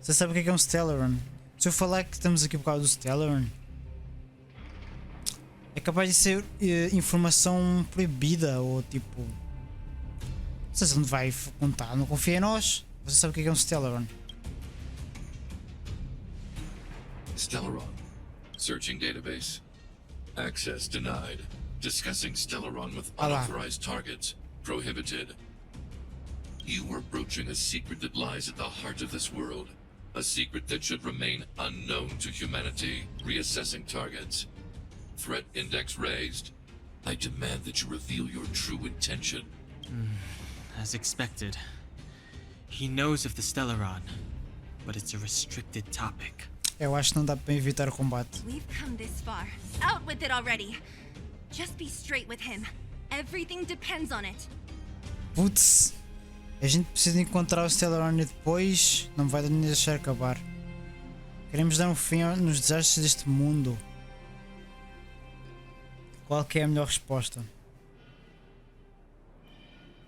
Você sabe o que é um Stellaron? Se eu falar que estamos aqui por causa do Stellaron, é capaz de ser informação proibida ou tipo. Não sei se não vai contar, não confia em nós. Você sabe o que é um Stellaron? Stellaron. Searching database. Access denied. Discussing Stellaron with unauthorized targets. Prohibited. You are broaching a secret that lies at the heart of this world. A secret that should remain unknown to humanity. Reassessing targets. Threat index raised. I demand that you reveal your true intention. As expected. He knows of the Stellaron, but it's a restricted topic. Eu acho que não dá para evitar o combate. We've come this far. Out with it already. Just be straight with him. Everything depends on it. Putz, a gente precisa encontrar o Stellaron e depois não vai nem deixar acabar. Queremos dar um fim nos desastres deste mundo. Qual que é a melhor resposta?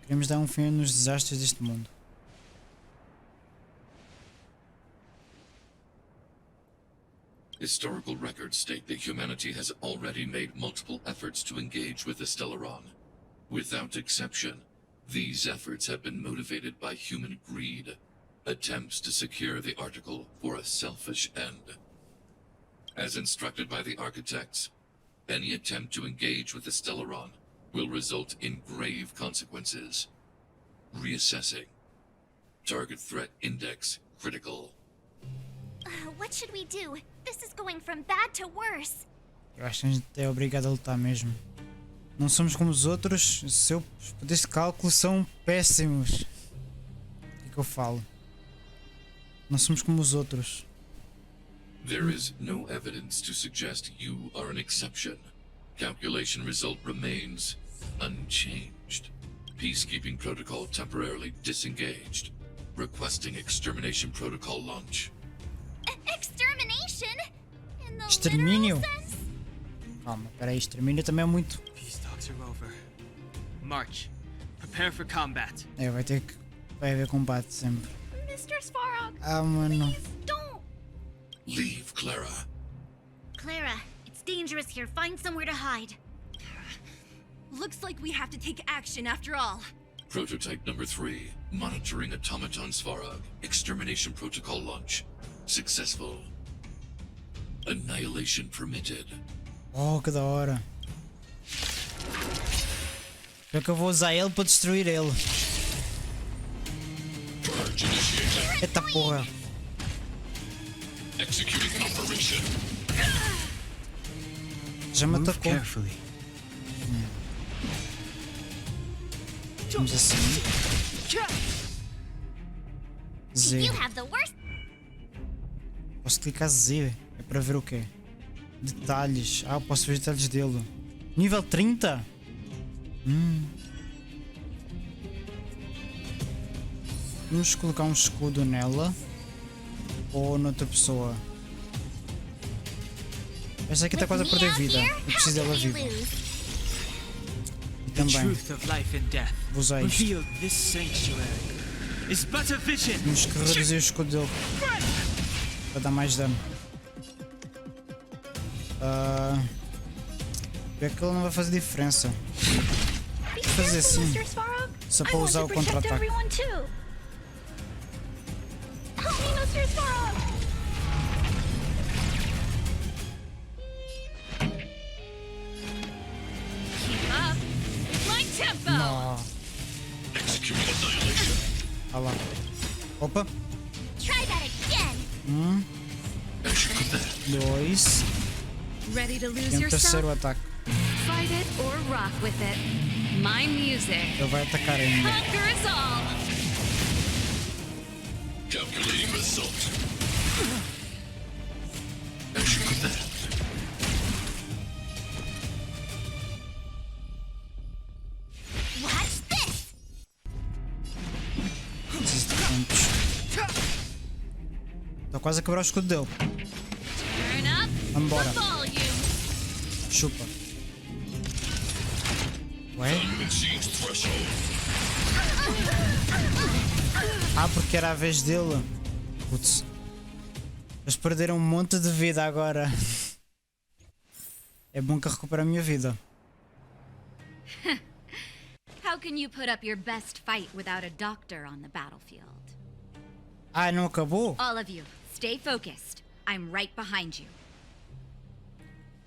Queremos dar um fim nos desastres deste mundo. Historical records state that humanity has already made multiple efforts to engage with the Stellaron. Without exception, these efforts have been motivated by human greed, attempts to secure the article for a selfish end. As instructed by the architects, any attempt to engage with the Stellaron will result in grave consequences. Reassessing. Target threat index critical. What should we do? This is going from bad to worse. Eu acho que a gente é obrigado a lutar mesmo. Não somos como os outros. Seus poderes de cálculo são péssimos. O que eu falo? Não somos como os outros. There is no evidence to suggest you are an exception. Calculation result remains unchanged. Peacekeeping protocol temporarily disengaged. Requesting extermination protocol launch. Extermination? In the Extermínio? literal sense? Calma, peraí, extermínio também é muito. Peace talks are over. March. Prepare for combat. É, vai haver combate sempre. Mr. Svarog, Mano. please don't. Leave, Clara. Clara, it's dangerous here. Find somewhere to hide. Looks like we have to take action after all. Prototype number 3. Monitoring automaton Svarog. Extermination protocol launch. Successful. Annihilation permitted. Oh, que da hora. Pior que eu vou usar ele para destruir ele. Purge initiated. Eita porra. Executing operation. Já me Move atacou. carefully. Vamos assim. Z. You have the worst. Posso clicar Z. É para ver o quê? Detalhes. Ah, posso ver detalhes dele. Nível 30? Vamos colocar um escudo nela. Ou noutra pessoa. Esta aqui está quase a perder vida. Eu preciso dela viva. E The também. truth of life and death, Vou usar isto. revealed this sanctuary, is but a vision. Temos que reduzir o escudo dele. Para dar mais dano. É que ele não vai fazer diferença. Vou fazer assim. Só para usar o contra-ataque. Não. Executing annihilation. Olha lá. Opa. Try that again. As you command. 2. Ready to lose E um yourself? terceiro ataque. Fight it or rock with it. My music. Ele vai atacar ainda. Conquer us all. Calculating result. Estou quase a quebrar o escudo dele. Vambora. Chupa. Ué? Ah, porque era a vez dele. Putz. Eles perderam um monte de vida agora. É bom que recupera a minha vida. How can you put up your best fight without a doctor on the battlefield? Ah, não acabou? All of you, stay focused. I'm right behind you.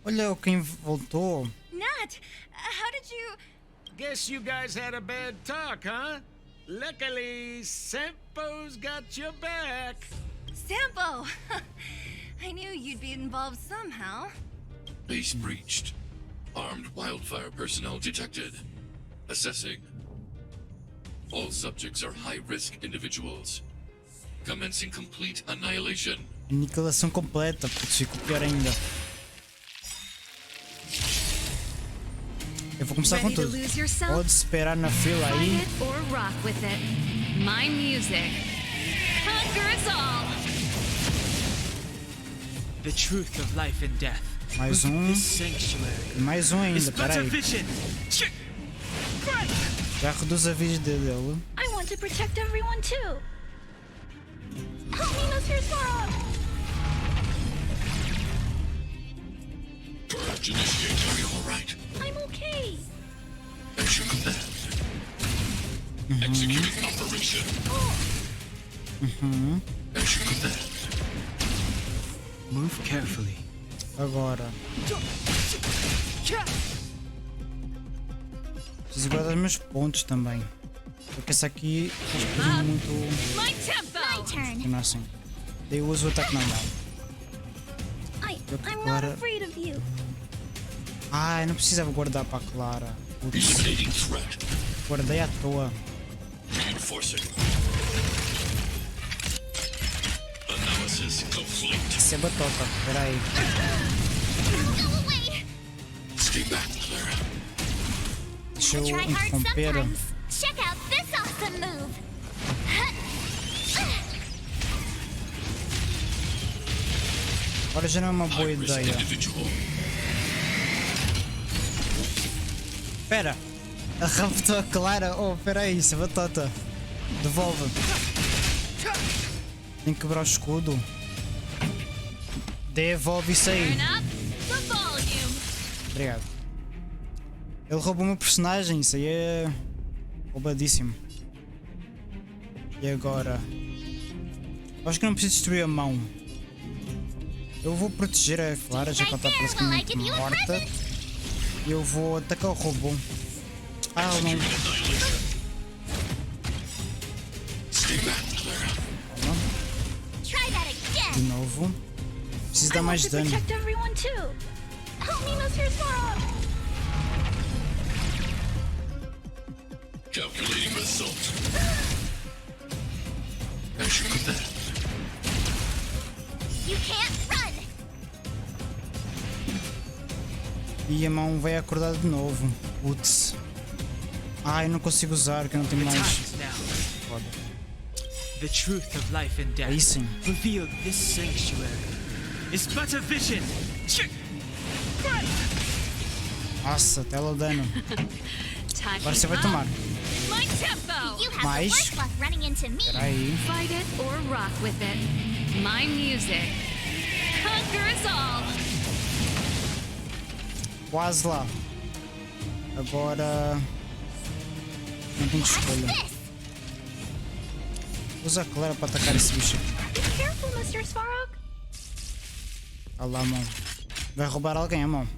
Olha quem voltou. Nat, how did you... Guess you guys had a bad talk, huh? Luckily, Sampo's got your back. Sampo! I knew you'd be involved somehow. Base breached. Armed wildfire personnel detected. Assessing. All subjects are high-risk individuals. Commencing complete annihilation. Aniquilação completa, putz, ficou pior ainda. Eu vou começar com tudo. Pode esperar na fila aí. Or rock with it. My music. Conquers all. The truth of life and death. Mais um. E mais um ainda, peraí. Já reduz a vida dele. I want to protect everyone too. Help me, Mr. Sparrow. Purge initiated. Are you alright? I'm okay. As you command. Executing operation. As you command. Move carefully. Agora. Preciso guardar os meus pontos também. Porque essa aqui é muito. My turn. Não assim. Daí eu uso o ataque normal. I'm not afraid of you. Ah, eu não precisava guardar para a Clara. Putz. Guardei à toa. Isso é batota, peraí. Deixa eu interromper. Check out this awesome move. Agora já não é uma boa ideia. Espera, a raptou a Clara. Oh, peraí, isso é batota. Devolve. Tem que quebrar o escudo. Devolve isso aí. Obrigado. Ele roubou o meu personagem, isso aí é roubadíssimo. E agora? Acho que não preciso destruir a mão. Eu vou proteger a Clara, já que ela está praticamente morta. E eu vou atacar o robô. Ah, ela não. Calma. De novo. Preciso dar mais dano. Calculating result. As you command. You can't run. E a mão vai acordar de novo. Putz. Ai, não consigo usar, que eu não tenho mais. Foda. The truth of life and death. Aí sim. Revealed this sanctuary is but a vision. Nossa, tela dano. Agora você vai tomar. Mais. Peraí. Fight it or rock with it. My music. Conquers all. Quase lá. Agora. Não tenho escolha. Usa a Clara para atacar esse bicho. Careful, Mr. Svarog. Olha lá, mão. Vai roubar alguém a mão.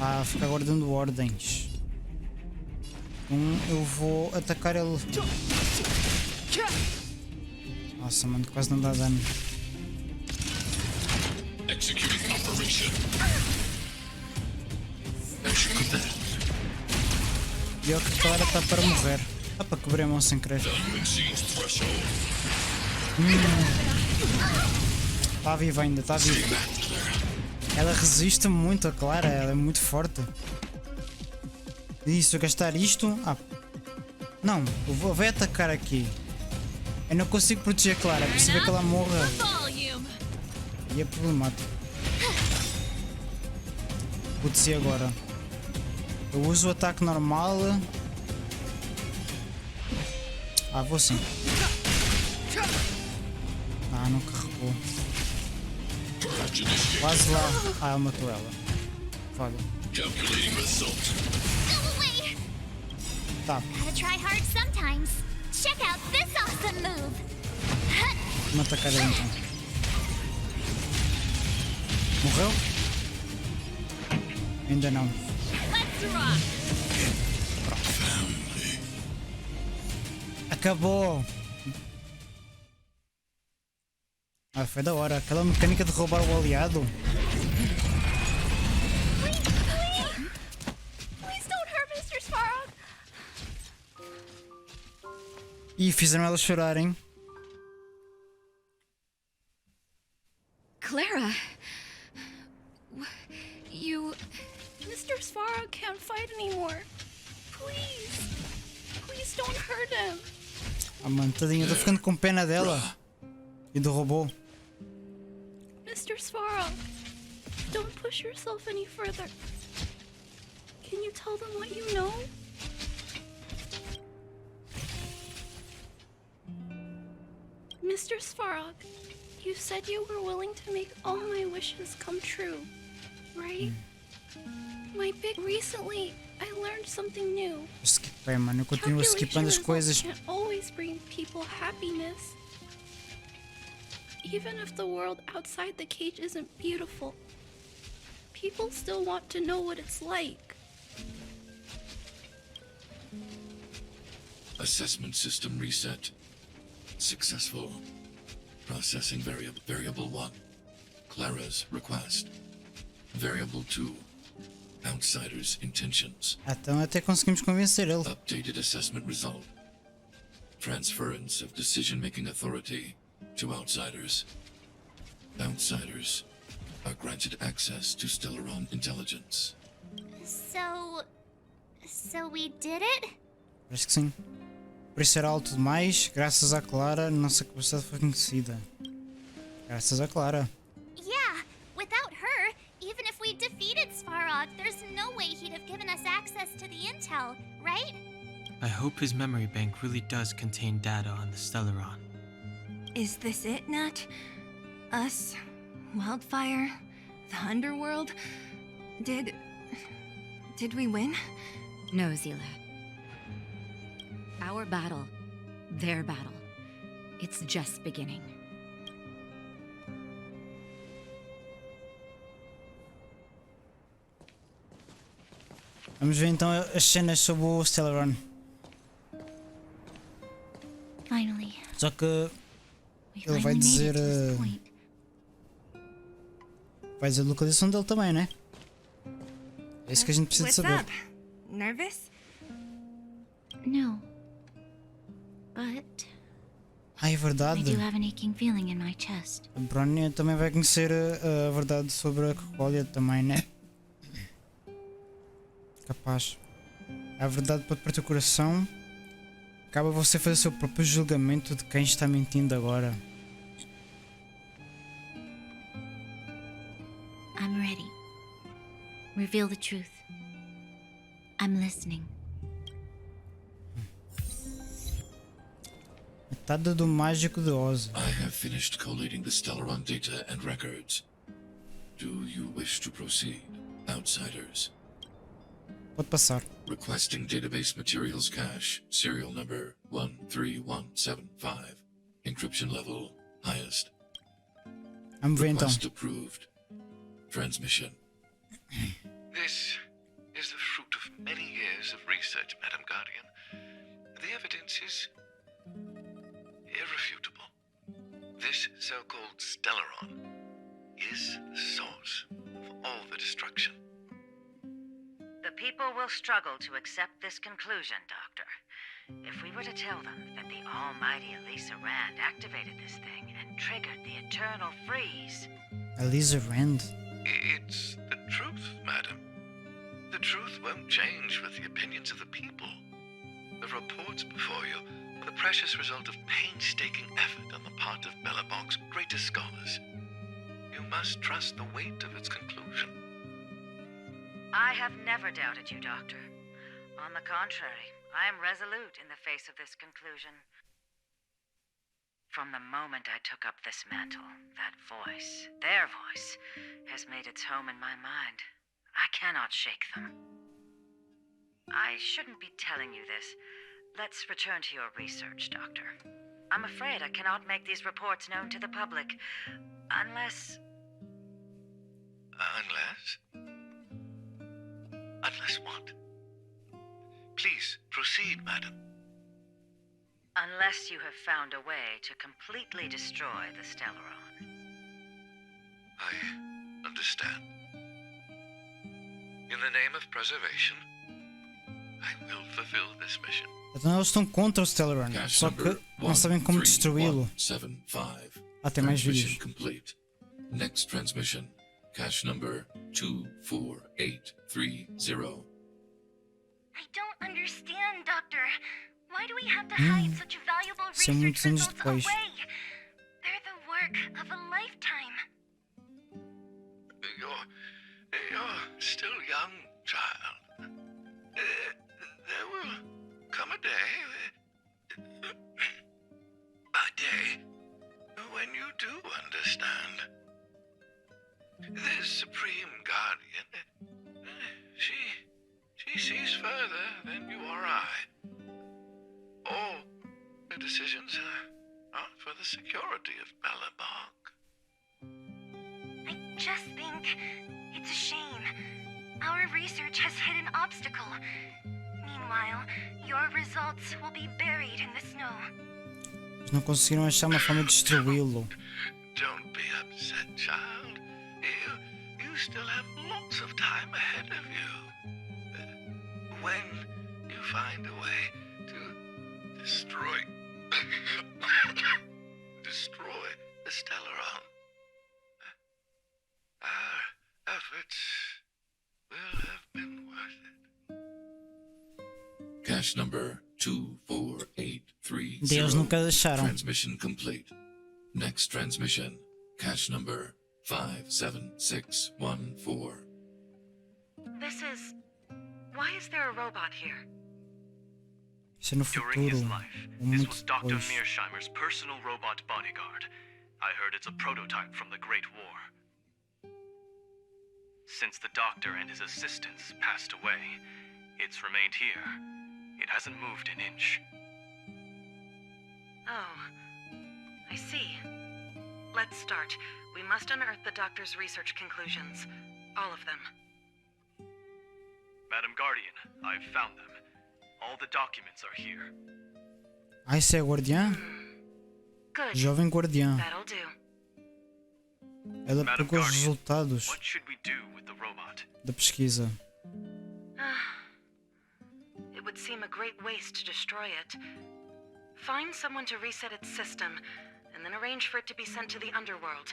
Ah, fica guardando ordens. Então eu vou atacar ele. Nossa, mano, quase não dá dano. Executing operation. E o que a Clara está para morrer. Ah, para quebrar a mão sem querer. Está viva ainda, está viva. Ela resiste muito a Clara, ela é muito forte. E se eu gastar isto... Ah, não, eu vou atacar aqui. Eu não consigo proteger a Clara, é possível que ela morra. E é problemático. Putz, e agora? Eu uso o ataque normal. Ah, vou sim. Ah, não carregou. Quase lá. Ah, ele matou ela. Foda. Tá. Gotta try hard sometimes. Check out this awesome move. Vamos atacar ele então. Morreu? Ainda não. Acabou! Ah, foi da hora. Aquela mecânica de roubar o aliado. Please don't hurt Mr. Svarog. E fizeram ela chorar, hein? Clara. You. Mr. Svarog can't fight anymore. Please. Please don't hurt him. Ah, mano, tadinha, eu tô ficando com pena dela. E do robô. Mr. Svarog, don't push yourself any further. Can you tell them what you know? Mr. Svarog, you said you were willing to make all my wishes come true, right? My big recently, I learned something new. Skipei, mano, eu continuo skipando as coisas. Can't always bring people happiness. Even if the world outside the cage isn't beautiful, people still want to know what it's like. Assessment system reset. Successful. Processing variable 1. Clara's request. Variable 2. Outsider's intentions. Então até conseguimos convencer ele. Updated assessment result. Transference of decision-making authority to outsiders. Outsiders are granted access to Stellaron intelligence. So we did it? Parece que sim. Por isso era alto demais, graças à Clara, nossa capacidade foi conhecida. Graças à Clara. Yeah, without her, even if we defeated Svarog, there's no way he'd have given us access to the intel, right? I hope his memory bank really does contain data on the Stellaron. Is this it, Nat? Us? Wildfire? The Underworld? Did we win? No, Zila. Our battle, their battle, it's just beginning. Vamos ver então as cenas sobre o Stellaron. Finally. Só que We ele vai finally made dizer. it to this point. Vai dizer a localização dele também, né? É isso que a gente precisa de What's saber. up? Nervous? No. But Ah, é verdade. I do have an aching feeling in my chest. A Bronya também vai conhecer a verdade sobre a Cocolia também, né? Capaz. A verdade pode partir o coração. Acaba você fazer o seu próprio julgamento de quem está mentindo agora. I'm ready. Reveal the truth. I'm listening. Metade do mágico de Oz. I have finished collating the Stellaron data and records. Do you wish to proceed, outsiders? Pode passar. Requesting database materials cache, serial number 13175. Encryption level highest. Vamos ver então. Request approved. Transmission. This is the fruit of many years of research, Madam Guardian. The evidence is irrefutable. This so-called Stellaron is the source of all the destruction. The people will struggle to accept this conclusion, Doctor. If we were to tell them that the almighty Elisa Rand activated this thing and triggered the eternal freeze... Elisa Rand? It's the truth, madam. The truth won't change with the opinions of the people. The reports before you The precious result of painstaking effort on the part of Belobog's greatest scholars. You must trust the weight of its conclusion. I have never doubted you, Doctor. On the contrary, I am resolute in the face of this conclusion. From the moment I took up this mantle, that voice, their voice, has made its home in my mind. I cannot shake them. I shouldn't be telling you this. Let's return to your research, Doctor. I'm afraid I cannot make these reports known to the public, unless... Unless what? Please, proceed, madam. Unless you have found a way to completely destroy the Stellaron. I understand. In the name of preservation, I will fulfill this mission. Então eles estão contra o Stellaron, só que não sabem como destruí-lo. Ah, tem mais vídeos. Complete. Next transmission. Cache number 24830. I don't understand, Doctor. Why do we have to hide such valuable research results away? They're the work of a lifetime. You're still young, child. There will come a day, when you do understand. This Supreme Guardian, she sees further than you or I. All the decisions are for the security of Belobog. I just think it's a shame. Our research has hit an obstacle. Meanwhile, your results will be buried in the snow. Eles não conseguiram achar uma forma de destruí-lo. Don't be upset, child. You still have lots of time ahead of you. When you find a way to destroy the Stellaron, our efforts will have been worth it. Cache number 24830. Deus nunca deixaram. Transmission complete. Next transmission. Cache number 57614. Why is there a robot here? Isso é no During his futuro. life, Ou this muito was Dr. depois. Mearsheimer's personal robot bodyguard. I heard it's a prototype from the Great War. Since the doctor and his assistants passed away, it's remained here. It hasn't moved an inch. Oh, I see. Let's start. We must unearth the doctor's research conclusions. All of them. Madam Guardian, I've found them. All the documents are here. Ah, isso é guardiã? Good. Jovem guardiã. That'll do. Ela Madam pegou os Guardian, resultados what should we do with the robot? da pesquisa. It would seem a great waste to destroy it. Find someone to reset its system, and then arrange for it to be sent to the underworld.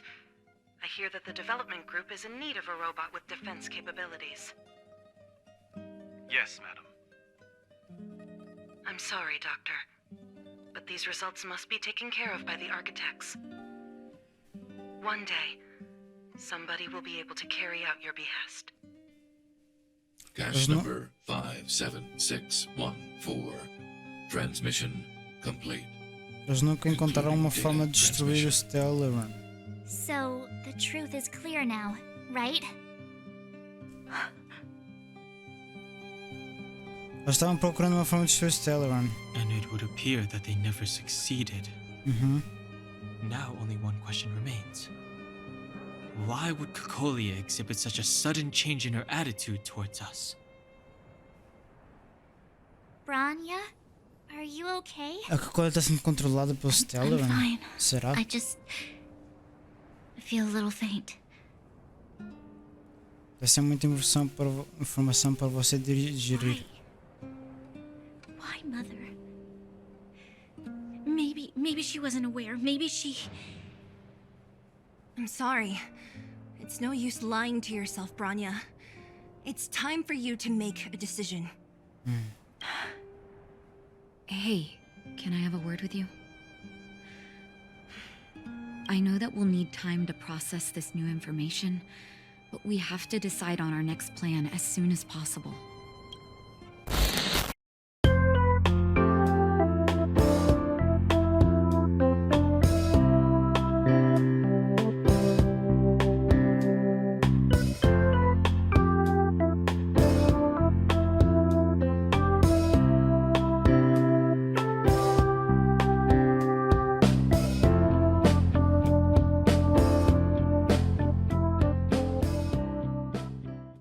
I hear that the development group is in need of a robot with defense capabilities. Yes, madam. I'm sorry, Doctor, but these results must be taken care of by the architects. One day, somebody will be able to carry out your behest. Cache number 57614. Transmission complete. Eles nunca encontraram uma forma de destruir o Stellaron. So, the truth is clear now, right? Eles estavam procurando uma forma de destruir o Stellaron. And it would appear that they never succeeded. Now only one question remains. Why would Cocolia exhibit such a sudden change in her attitude towards us? Branya, are you okay? A Cocolia está sendo controlada pelo Stellaron? I'm fine. Será? I feel a little faint. Vai ser muita informação para você digerir. Why, Mother? Maybe she wasn't aware. Maybe she... I'm sorry. It's no use lying to yourself, Branya. It's time for you to make a decision. Hey, Can I have a word with you? I know that we'll need time to process this new information, but we have to decide on our next plan as soon as possible.